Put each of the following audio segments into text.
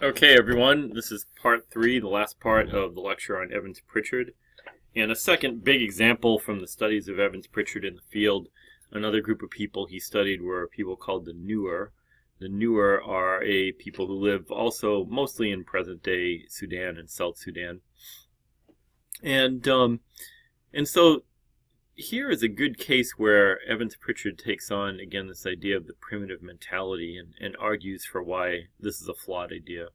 Okay, everyone, this is part 3, the last part of the lecture on Evans Pritchard. And a second big example from the studies of Evans Pritchard in the field. Another group of people he studied were people called the Nuer. The Nuer are a people who live also mostly in present-day Sudan and South Sudan. And so here is a good case where Evans Pritchard takes on, again, this idea of the primitive mentality and argues for why this is a flawed idea.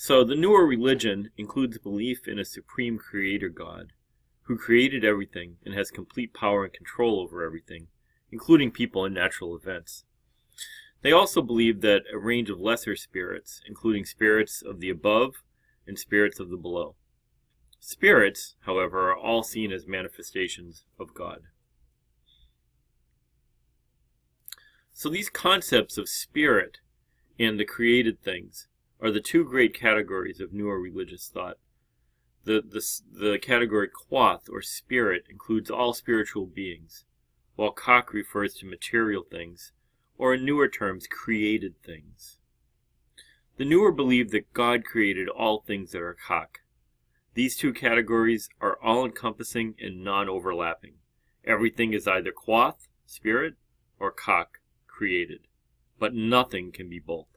So the Nuer religion includes belief in a supreme creator God who created everything and has complete power and control over everything, including people and natural events. They also believe that a range of lesser spirits, including spirits of the above and spirits of the below. Spirits, however, are all seen as manifestations of God. So these concepts of spirit and the created things are the two great categories of Nuer religious thought. The category Kwath, or spirit, includes all spiritual beings, while Kak refers to material things, or in newer terms, created things. The Nuer believe that God created all things that are Kak. These two categories are all-encompassing and non-overlapping. Everything is either Kwath, spirit, or Kak, created. But nothing can be both.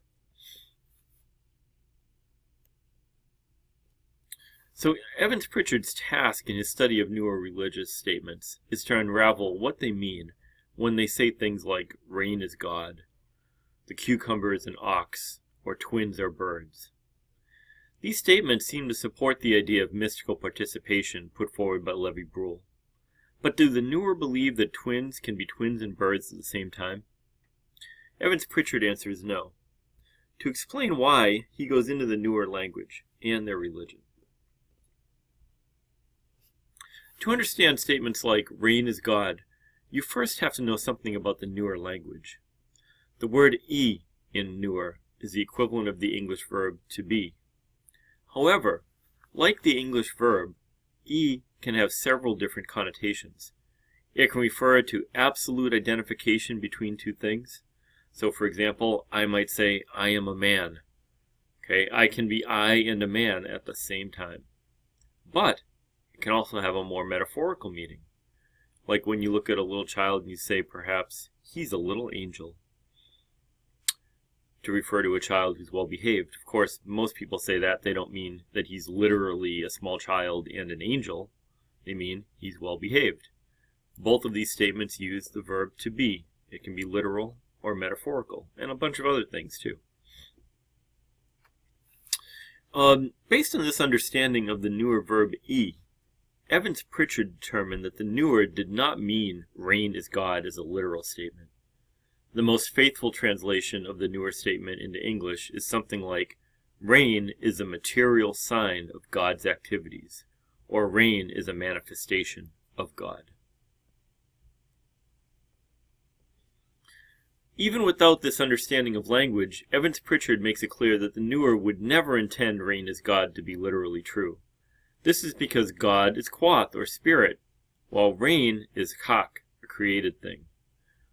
So Evans Pritchard's task in his study of Nuer religious statements is to unravel what they mean when they say things like rain is God, the cucumber is an ox, or twins are birds. These statements seem to support the idea of mystical participation put forward by Levi Bruhl. But do the Nuer believe that twins can be twins and birds at the same time? Evans Pritchard answers no. To explain why, he goes into the Nuer language and their religion. To understand statements like rain is God, you first have to know something about the Nuer language. The word in Nuer is the equivalent of the English verb to be. However, like the English verb, can have several different connotations. It can refer to absolute identification between two things. So, for example, I might say, I am a man. Okay, I can be I and a man at the same time. But it can also have a more metaphorical meaning. Like when you look at a little child and you say, perhaps, he's a little angel, to refer to a child who's well behaved. Of course, most people say that. They don't mean that he's literally a small child and an angel. They mean he's well behaved. Both of these statements use the verb to be. It can be literal or metaphorical, and a bunch of other things too. Based on this understanding of the Nuer verb Evans Pritchard determined that the Nuer did not mean rain is God as a literal statement. The most faithful translation of the Nuer statement into English is something like, rain is a material sign of God's activities, or rain is a manifestation of God. Even without this understanding of language, Evans Pritchard makes it clear that the Nuer would never intend rain is God to be literally true. This is because God is Kwath, or spirit, while rain is Kak, a created thing.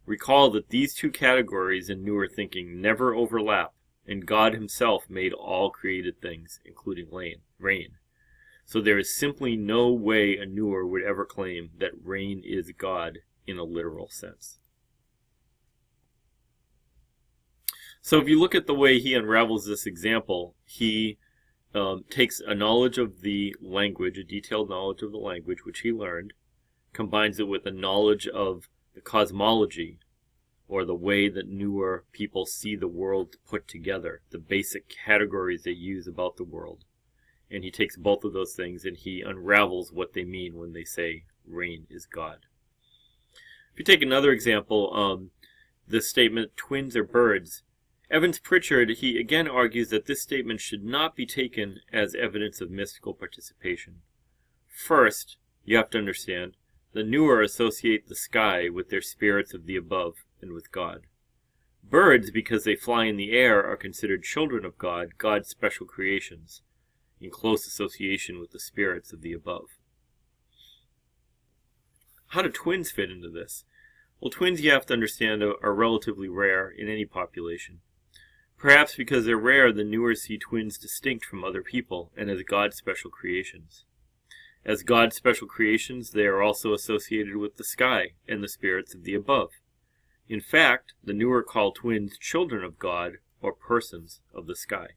Recall that these two categories in Nuer thinking never overlap, and God himself made all created things, including rain. So there is simply no way a Nuer would ever claim that rain is God in a literal sense. So if you look at the way he unravels this example, he takes a knowledge of the language, a detailed knowledge of the language which he learned, combines it with a knowledge of the cosmology, or the way that Nuer people see the world put together, the basic categories they use about the world. And he takes both of those things and he unravels what they mean when they say rain is God. If you take another example, the statement twins are birds, Evans Pritchard, he again argues that this statement should not be taken as evidence of mystical participation. First, you have to understand, the Nuer associate the sky with their spirits of the above and with God. Birds, because they fly in the air, are considered children of God, God's special creations, in close association with the spirits of the above. How do twins fit into this? Well, twins, you have to understand, are relatively rare in any population. Perhaps because they're rare, the newer see twins distinct from other people and as God's special creations. As God's special creations, they are also associated with the sky and the spirits of the above. In fact, the newer call twins children of God or persons of the sky.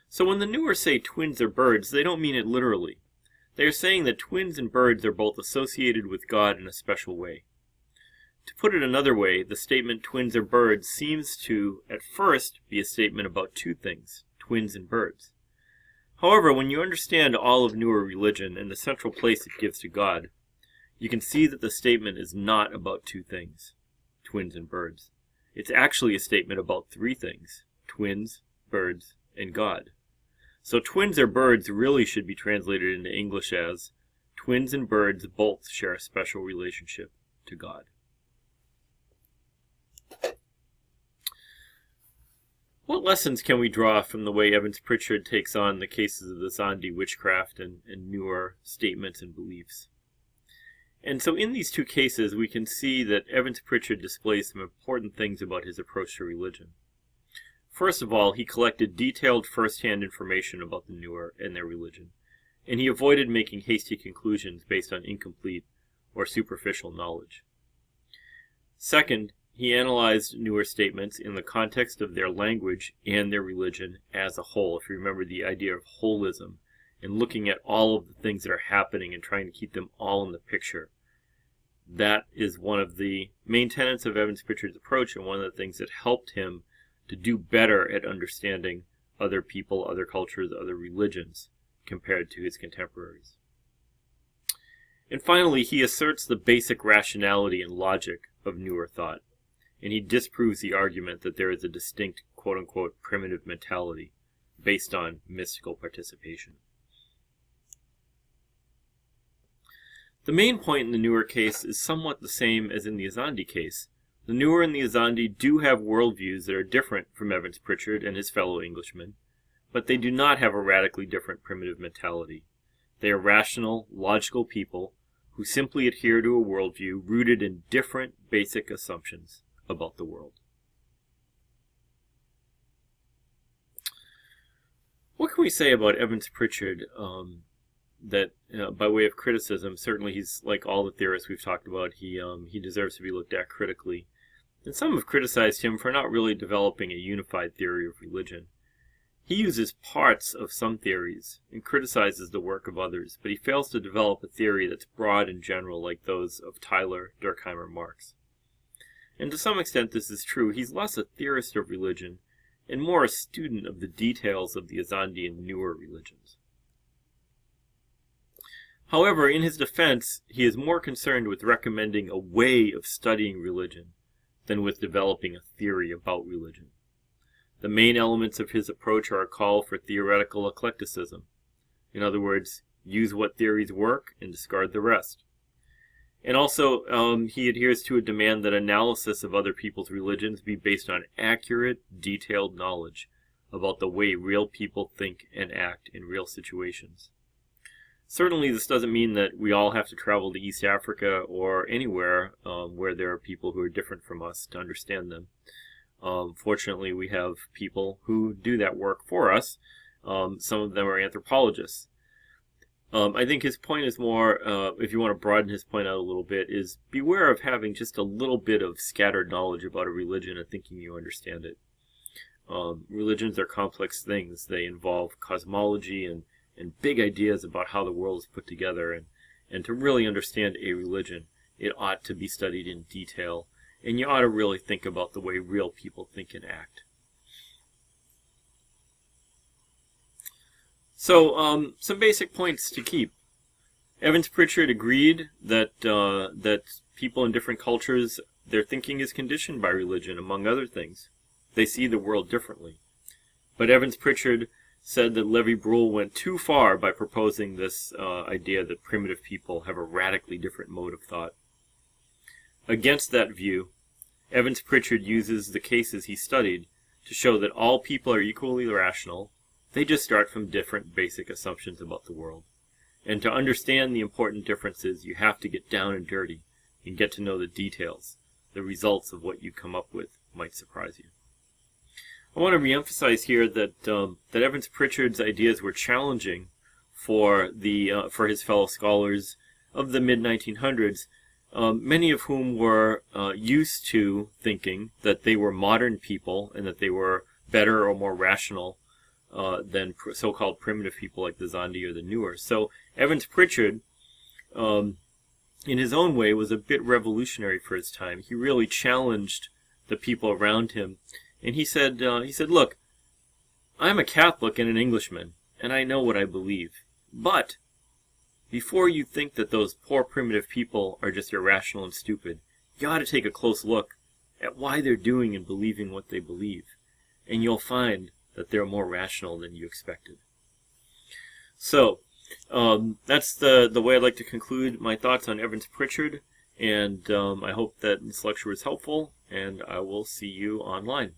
So when the newer say twins are birds, they don't mean it literally. They are saying that twins and birds are both associated with God in a special way. To put it another way, the statement twins are birds seems to, at first, be a statement about two things, twins and birds. However, when you understand all of newer religion and the central place it gives to God, you can see that the statement is not about two things, twins and birds. It's actually a statement about three things, twins, birds, and God. So twins are birds really should be translated into English as twins and birds both share a special relationship to God. What lessons can we draw from the way Evans Pritchard takes on the cases of the Zandi witchcraft and newer statements and beliefs? And so in these two cases, we can see that Evans Pritchard displays some important things about his approach to religion. First of all, he collected detailed first-hand information about the newer and their religion, and he avoided making hasty conclusions based on incomplete or superficial knowledge. Second, he analyzed newer statements in the context of their language and their religion as a whole. If you remember the idea of holism and looking at all of the things that are happening and trying to keep them all in the picture. That is one of the main tenets of Evans Pritchard's approach and one of the things that helped him to do better at understanding other people, other cultures, other religions compared to his contemporaries. And finally, he asserts the basic rationality and logic of newer thought. And he disproves the argument that there is a distinct, quote-unquote, primitive mentality based on mystical participation. The main point in the newer case is somewhat the same as in the Azandi case. The newer and the Azandi do have worldviews that are different from Evans Pritchard and his fellow Englishmen, but they do not have a radically different primitive mentality. They are rational, logical people who simply adhere to a worldview rooted in different basic assumptions about the world. What can we say about Evans Pritchard that, by way of criticism, certainly he's like all the theorists we've talked about, he deserves to be looked at critically. And some have criticized him for not really developing a unified theory of religion. He uses parts of some theories and criticizes the work of others, but he fails to develop a theory that's broad and general like those of Tyler, Durkheim, or Marx. And to some extent this is true. He's less a theorist of religion and more a student of the details of the Azandi and newer religions. However, in his defense, he is more concerned with recommending a way of studying religion than with developing a theory about religion. The main elements of his approach are a call for theoretical eclecticism. In other words, use what theories work and discard the rest. And also, he adheres to a demand that analysis of other people's religions be based on accurate, detailed knowledge about the way real people think and act in real situations. Certainly, this doesn't mean that we all have to travel to East Africa or anywhere where there are people who are different from us to understand them. Fortunately, we have people who do that work for us. Some of them are anthropologists. I think his point is more, if you want to broaden his point out a little bit, is beware of having just a little bit of scattered knowledge about a religion and thinking you understand it. Religions are complex things. They involve cosmology and big ideas about how the world is put together. And to really understand a religion, it ought to be studied in detail. And you ought to really think about the way real people think and act. So, some basic points to keep. Evans Pritchard agreed that people in different cultures, their thinking is conditioned by religion, among other things. They see the world differently. But Evans Pritchard said that Lévi-Brühl went too far by proposing this idea that primitive people have a radically different mode of thought. Against that view, Evans Pritchard uses the cases he studied to show that all people are equally rational. They just start from different basic assumptions about the world. And to understand the important differences, you have to get down and dirty and get to know the details, the results of what you come up with might surprise you. I want to reemphasize here that that Evans Pritchard's ideas were challenging for his fellow scholars of the mid-1900s, many of whom were used to thinking that they were modern people and that they were better or more rational than so-called primitive people like the Zandi or the Newer. So Evans Pritchard, in his own way, was a bit revolutionary for his time. He really challenged the people around him, and he said, "Look, I'm a Catholic and an Englishman, and I know what I believe. But before you think that those poor primitive people are just irrational and stupid, you ought to take a close look at why they're doing and believing what they believe, and you'll find that they're more rational than you expected." So, that's the way I'd like to conclude my thoughts on Evans Pritchard, and I hope that this lecture was helpful, and I will see you online.